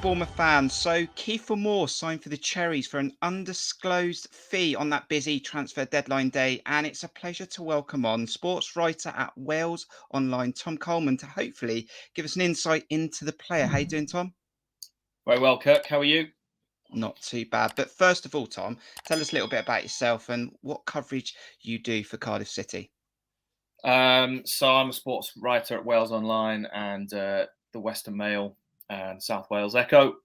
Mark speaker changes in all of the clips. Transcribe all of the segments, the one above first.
Speaker 1: Bournemouth fans. So Kieffer Moore signed for the Cherries for an undisclosed fee on that busy transfer deadline day, and it's a pleasure to welcome on sports writer at Wales Online, Tom Coleman, to hopefully give us an insight into the player. How you doing, Tom?
Speaker 2: Very well, Kirk. How are you?
Speaker 1: Not too bad. But first of all, Tom, tell us a little bit about yourself and what coverage you do for Cardiff City.
Speaker 2: So I'm a sports writer at Wales Online and the Western Mail and South Wales Echo,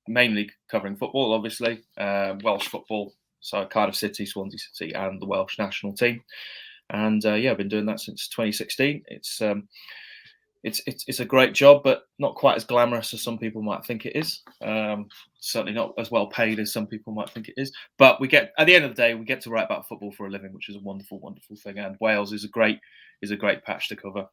Speaker 2: mainly covering football, obviously, Welsh football. So Cardiff City, Swansea City, and the Welsh national team. And I've been doing that since 2016. It's a great job, but not quite as glamorous as some people might think it is. Certainly not as well paid as some people might think it is. But at the end of the day, we get to write about football for a living, which is a wonderful, wonderful thing. And Wales is a great patch to cover.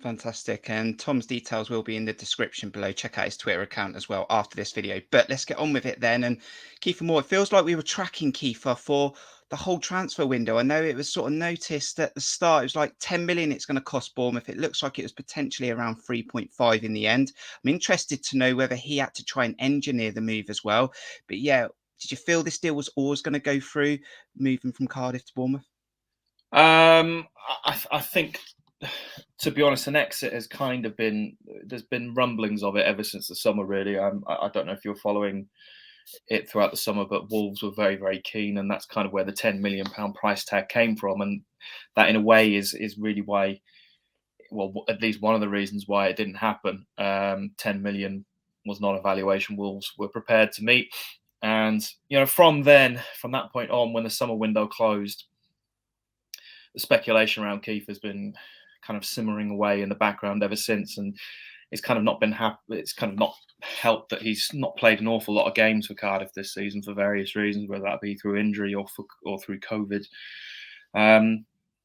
Speaker 1: Fantastic. And Tom's details will be in the description below. Check out his Twitter account as well after this video. But let's get on with it then. And Kieffer Moore, it feels like we were tracking Kieffer for the whole transfer window. I know it was sort of noticed at the start, it was like 10 million it's going to cost Bournemouth. It looks like it was potentially around 3.5 in the end. I'm interested to know whether he had to try and engineer the move as well. But yeah, did you feel this deal was always going to go through, moving from Cardiff to Bournemouth?
Speaker 2: I think, to be honest, an exit has kind of been. There's been rumblings of it ever since the summer. Really, I don't know if you're following it throughout the summer, but Wolves were very, very keen, and that's kind of where the £10 million price tag came from, and that, in a way, is really why. Well, at least one of the reasons why it didn't happen. 10 million was not a valuation Wolves were prepared to meet, and from that point on, when the summer window closed, the speculation around Keith has been kind of simmering away in the background ever since, and it's kind of not been it's kind of not helped that he's not played an awful lot of games for Cardiff this season for various reasons, whether that be through injury or through COVID.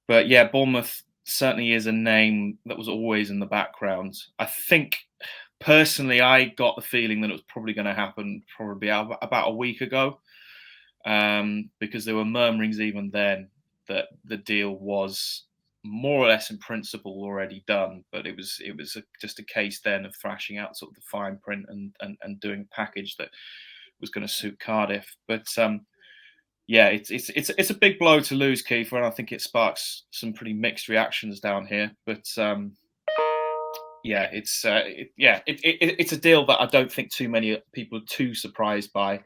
Speaker 2: But yeah, Bournemouth certainly is a name that was always in the background. I think personally, I got the feeling that it was probably going to happen probably about a week ago, because there were murmurings even then that the deal was more or less in principle already done, but it was just a case then of thrashing out sort of the fine print and doing a package that was going to suit Cardiff. But it's a big blow to lose Kieffer, and I think it sparks some pretty mixed reactions down here. But it's a deal that I don't think too many people are too surprised by,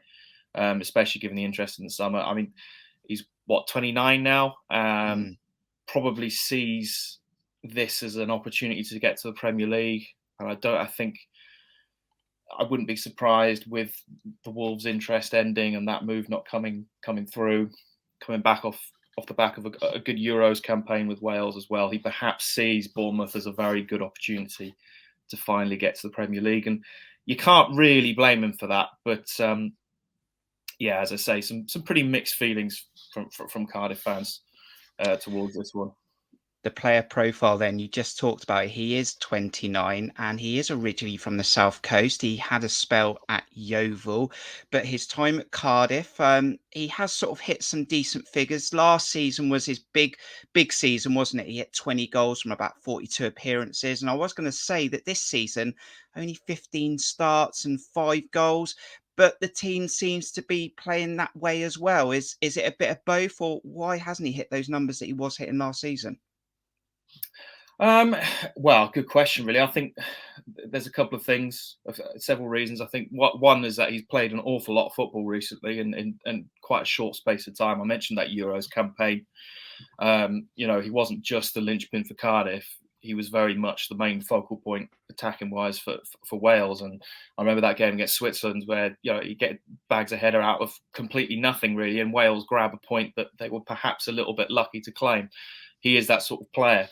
Speaker 2: especially given the interest in the summer. I mean, he's 29 now. Probably sees this as an opportunity to get to the Premier League, and I wouldn't be surprised with the Wolves' interest ending and that move not coming through, coming back off the back of a good Euros campaign with Wales as well. He perhaps sees Bournemouth as a very good opportunity to finally get to the Premier League, and you can't really blame him for that. But as I say, some pretty mixed feelings from Cardiff fans towards this one.
Speaker 1: The player profile then you just talked about, he is 29 and he is originally from the South Coast. He had a spell at Yeovil, but his time at Cardiff, he has sort of hit some decent figures. Last season was his big season, wasn't it? He hit 20 goals from about 42 appearances, and I was going to say that this season only 15 starts and 5 goals. But the team seems to be playing that way as well. Is it a bit of both, or why hasn't he hit those numbers that he was hitting last season?
Speaker 2: Well, good question, really. I think there's a couple of things, several reasons. I think one is that he's played an awful lot of football recently in quite a short space of time. I mentioned that Euros campaign. He wasn't just the linchpin for Cardiff. He was very much the main focal point attacking wise for Wales. And I remember that game against Switzerland where, he bags a header out of completely nothing really, and Wales grab a point that they were perhaps a little bit lucky to claim. He is that sort of player.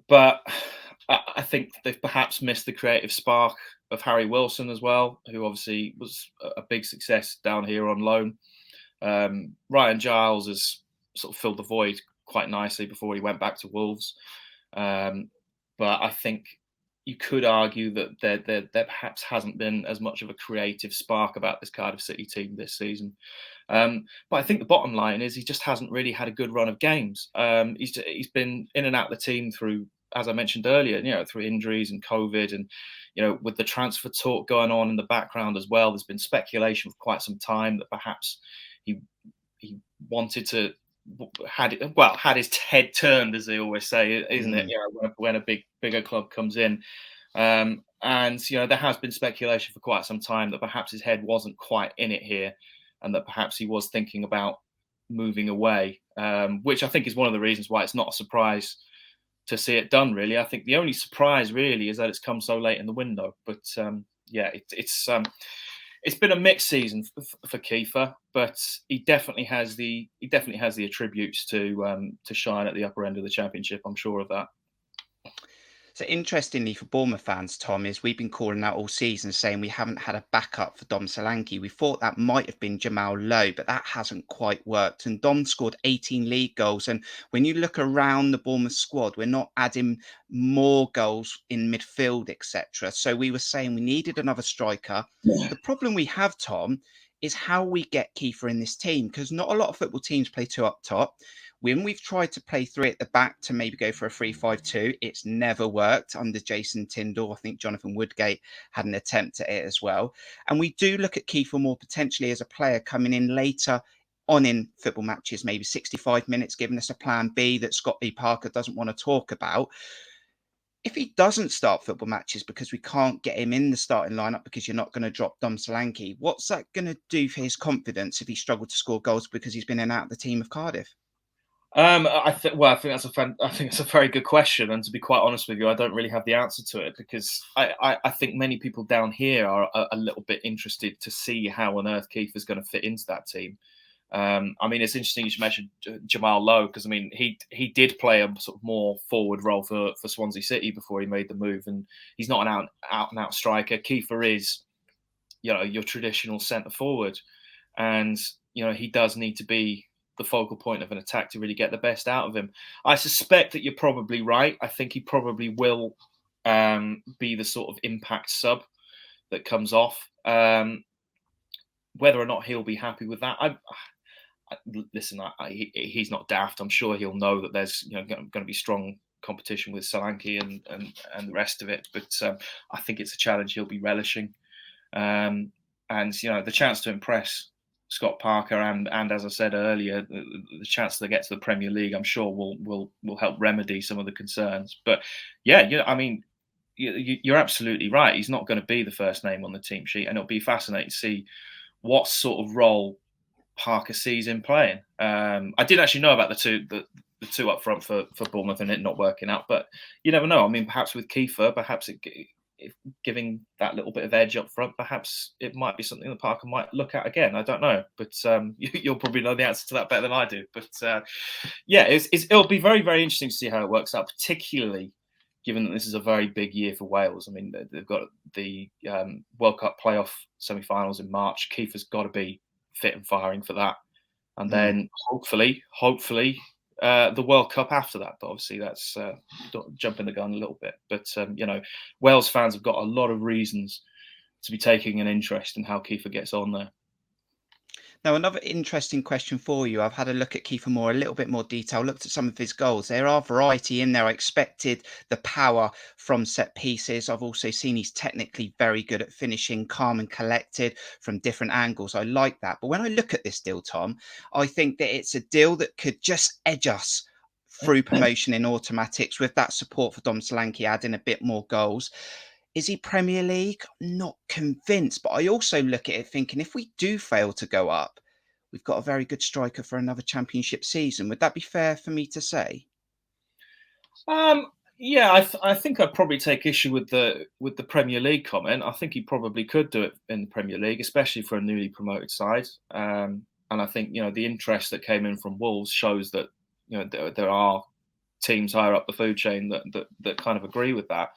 Speaker 2: But I think they've perhaps missed the creative spark of Harry Wilson as well, who obviously was a big success down here on loan. Ryan Giles has sort of filled the void quite nicely before he went back to Wolves. But I think you could argue that there perhaps hasn't been as much of a creative spark about this Cardiff City team this season. But I think the bottom line is he just hasn't really had a good run of games. He's been in and out of the team through as I mentioned earlier, through injuries and COVID, and with the transfer talk going on in the background as well, there's been speculation for quite some time that perhaps he wanted to had his head turned, as they always say, isn't it? When a bigger club comes in. And there has been speculation for quite some time that perhaps his head wasn't quite in it here, and that perhaps he was thinking about moving away, which I think is one of the reasons why it's not a surprise to see it done. Really, I think the only surprise really is that it's come so late in the window. But it's been a mixed season for Kieffer, but he definitely has the attributes to shine at the upper end of the Championship. I'm sure of that.
Speaker 1: So interestingly for Bournemouth fans, Tom, is we've been calling out all season saying we haven't had a backup for Dom Solanke. We thought that might have been Jamal Lowe, but that hasn't quite worked. And Dom scored 18 league goals. And when you look around the Bournemouth squad, we're not adding more goals in midfield, etc. So we were saying we needed another striker.
Speaker 2: Yeah.
Speaker 1: The problem we have, Tom, is how we get Kieffer in this team, because not a lot of football teams play two up top. When we've tried to play three at the back to maybe go for a 3-5-2, it's never worked under Jason Tindall. I think Jonathan Woodgate had an attempt at it as well. And we do look at Kieffer Moore potentially as a player coming in later on in football matches, maybe 65 minutes, giving us a plan B that Scott B. Parker doesn't want to talk about. If he doesn't start football matches because we can't get him in the starting lineup because you're not going to drop Dom Solanke, what's that going to do for his confidence if he struggled to score goals because he's been in and out of the team of Cardiff?
Speaker 2: I think that's a very good question, and to be quite honest with you, I don't really have the answer to it, because I think many people down here are a little bit interested to see how on earth Kieffer's going to fit into that team. I mean, it's interesting you should mention Jamal Lowe, because I mean he did play a sort of more forward role for Swansea City before he made the move, and he's not an out and out striker. Kieffer is, your traditional centre forward, and he does need to be the focal point of an attack to really get the best out of him. I suspect that you're probably right. I think he probably will be the sort of impact sub that comes off. Whether or not he'll be happy with that, listen, he's not daft. I'm sure he'll know that there's going to be strong competition with Solanke and the rest of it. But I think it's a challenge he'll be relishing, and the chance to impress Scott Parker and as I said earlier, the chance to get to the Premier League, I'm sure will help remedy some of the concerns. But I mean, you're absolutely right. He's not going to be the first name on the team sheet, and it'll be fascinating to see what sort of role Parker sees him playing. I didn't actually know about the two up front for Bournemouth and it not working out, but you never know. I mean, perhaps with Kieffer, perhaps if giving that little bit of edge up front, perhaps it might be something that Parker might look at again. I don't know, but you'll probably know the answer to that better than I do. But it'll be very, very interesting to see how it works out, particularly given that this is a very big year for Wales. I mean, they've got the World Cup playoff semi-finals in March. Kieffer's got to be fit and firing for that, and then hopefully the World Cup after that. But obviously that's jumping the gun a little bit. But Wales fans have got a lot of reasons to be taking an interest in how Kieffer gets on there.
Speaker 1: Now, another interesting question for you. I've had a look at Kieffer Moore, a little bit more detail, looked at some of his goals. There are variety in there. I expected the power from set pieces. I've also seen he's technically very good at finishing, calm and collected from different angles. I like that. But when I look at this deal, Tom, I think that it's a deal that could just edge us through promotion in automatics with that support for Dom Solanke adding a bit more goals. Is he Premier League? Not convinced, but I also look at it thinking if we do fail to go up, we've got a very good striker for another championship season. Would that be fair for me to say?
Speaker 2: I think I'd probably take issue with the Premier League comment. I think he probably could do it in the Premier League, especially for a newly promoted side. And I think the interest that came in from Wolves shows that there are teams higher up the food chain that kind of agree with that.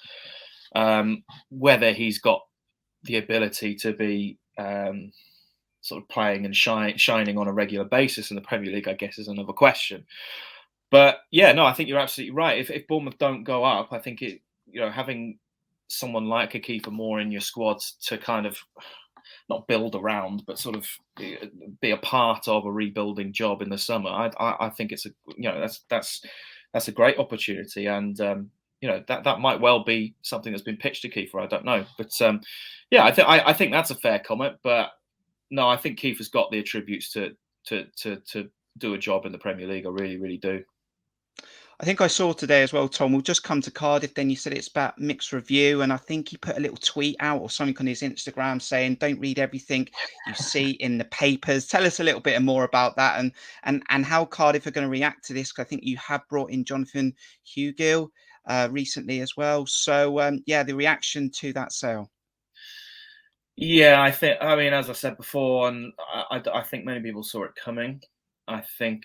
Speaker 2: Whether he's got the ability to be sort of playing and shining on a regular basis in the Premier League, I guess, is another question. But I think you're absolutely right. If Bournemouth don't go up, I think having someone like a Kieffer Moore in your squads to kind of not build around, but sort of be a part of a rebuilding job in the summer, I think it's that's a great opportunity. And that might well be something that's been pitched to Kieffer. I don't know, but yeah, I think that's a fair comment. But no, I think Kieffer's got the attributes to do a job in the Premier League. I really, really do.
Speaker 1: I think I saw today as well, Tom. We'll just come to Cardiff. Then you said it's about mixed review, and I think he put a little tweet out or something on his Instagram saying, "Don't read everything you see in the papers." Tell us a little bit more about that, and how Cardiff are going to react to this. I think you have brought in Jonathan Hugill recently as well. So yeah, the reaction to that sale.
Speaker 2: Yeah, I mean, as I said before, and I think many people saw it coming. I think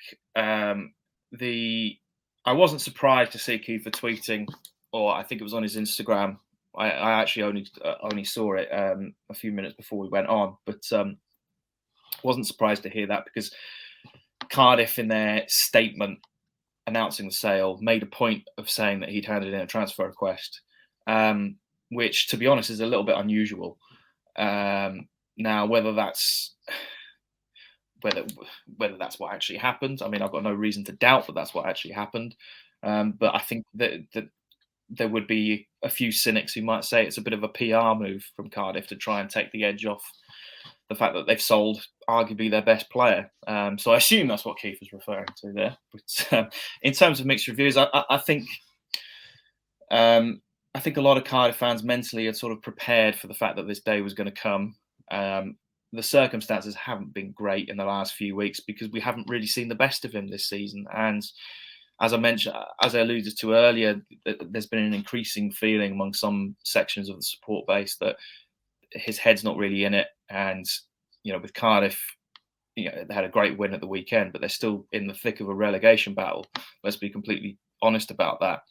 Speaker 2: I wasn't surprised to see Kieffer tweeting, or I think it was on his Instagram. I actually only saw it a few minutes before we went on, but wasn't surprised to hear that, because Cardiff, in their statement announcing the sale, made a point of saying that he'd handed in a transfer request, which, to be honest, is a little bit unusual. Now, whether that's what actually happened, I mean, I've got no reason to doubt that that's what actually happened. But I think that there would be a few cynics who might say it's a bit of a PR move from Cardiff to try and take the edge off the fact that they've sold arguably their best player. So I assume that's what Kieffer's referring to there. But in terms of mixed reviews, I think a lot of Cardiff fans mentally had sort of prepared for the fact that this day was going to come. The circumstances haven't been great in the last few weeks, because we haven't really seen the best of him this season. And as I alluded to earlier, there's been an increasing feeling among some sections of the support base that his head's not really in it. And, with Cardiff, they had a great win at the weekend, but they're still in the thick of a relegation battle. Let's be completely honest about that.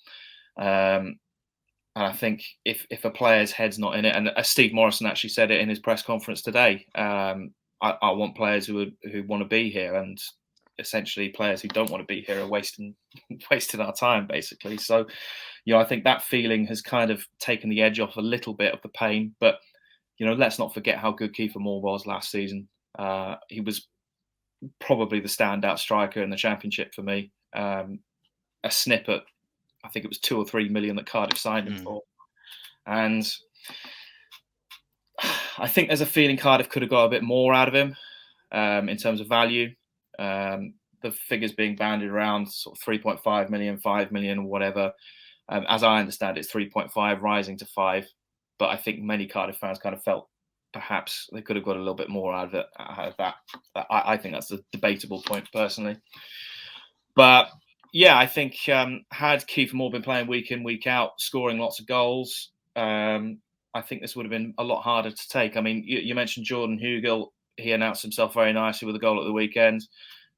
Speaker 2: And I think if a player's head's not in it, and Steve Morrison actually said it in his press conference today, I want players who want to be here, and essentially players who don't want to be here are wasting our time, basically. So, I think that feeling has kind of taken the edge off a little bit of the pain. But, let's not forget how good Kieffer Moore was last season. He was probably the standout striker in the Championship for me. A snippet, I think it was 2 or 3 million that Cardiff signed him for. And I think there's a feeling Cardiff could have got a bit more out of him in terms of value. The figures being banded around sort of 3.5 million, 5 million, or whatever. As I understand, it's 3.5 rising to 5. But I think many Cardiff fans kind of felt perhaps they could have got a little bit more out of that. I think that's a debatable point, personally. But yeah, I think had Kieffer Moore been playing week in, week out, scoring lots of goals, I think this would have been a lot harder to take. I mean, you mentioned Jordan Hugill. He announced himself very nicely with a goal at the weekend.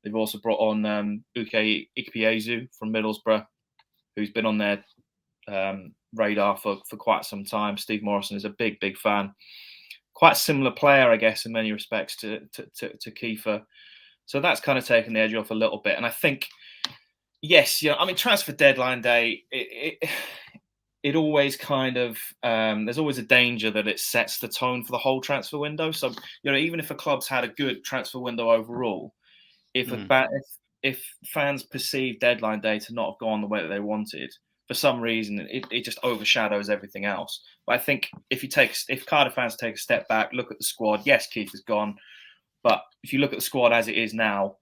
Speaker 2: They've also brought on Uke Ikpeazu from Middlesbrough, who's been on their radar for quite some time. Steve Morrison is a big, big fan. Quite a similar player, I guess, in many respects to Kieffer. So that's kind of taken the edge off a little bit. And I think, yes, I mean, transfer deadline day, it always kind of, there's always a danger that it sets the tone for the whole transfer window. So, even if a club's had a good transfer window overall, if fans perceive deadline day to not have gone the way that they wanted, for some reason, it just overshadows everything else. But I think if Cardiff fans take a step back, look at the squad, yes, Kieffer's gone. But if you look at the squad as it is now,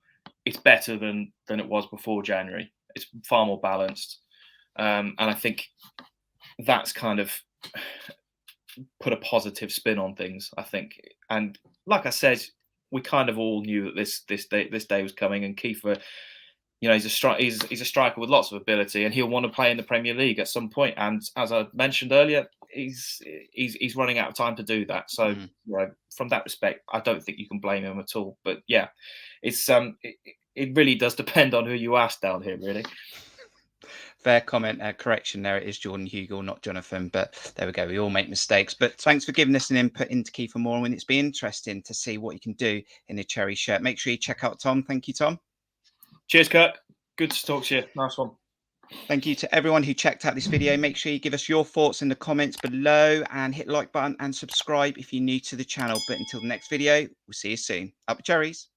Speaker 2: it's better than it was before January. It's far more balanced. And I think that's kind of put a positive spin on things, I think. And like I said, we kind of all knew that this day was coming, and Kieffer, he's a striker with lots of ability, and he'll want to play in the Premier League at some point. And as I mentioned earlier, he's running out of time to do that. So from that respect, I don't think you can blame him at all. But yeah, it's it really does depend on who you ask down here, really.
Speaker 1: Fair comment. Correction there. It is Jordan Hugill, not Jonathan. But there we go. We all make mistakes. But thanks for giving us an input into Kieffer Moore. And it's been interesting to see what you can do in a Cherry shirt. Make sure you check out Tom. Thank you, Tom.
Speaker 2: Cheers, Kirk. Good to talk to you. Nice one.
Speaker 1: Thank you to everyone who checked out this video. Make sure you give us your thoughts in the comments below, and hit the like button and subscribe if you're new to the channel. But until the next video, we'll see you soon. Up the cherries.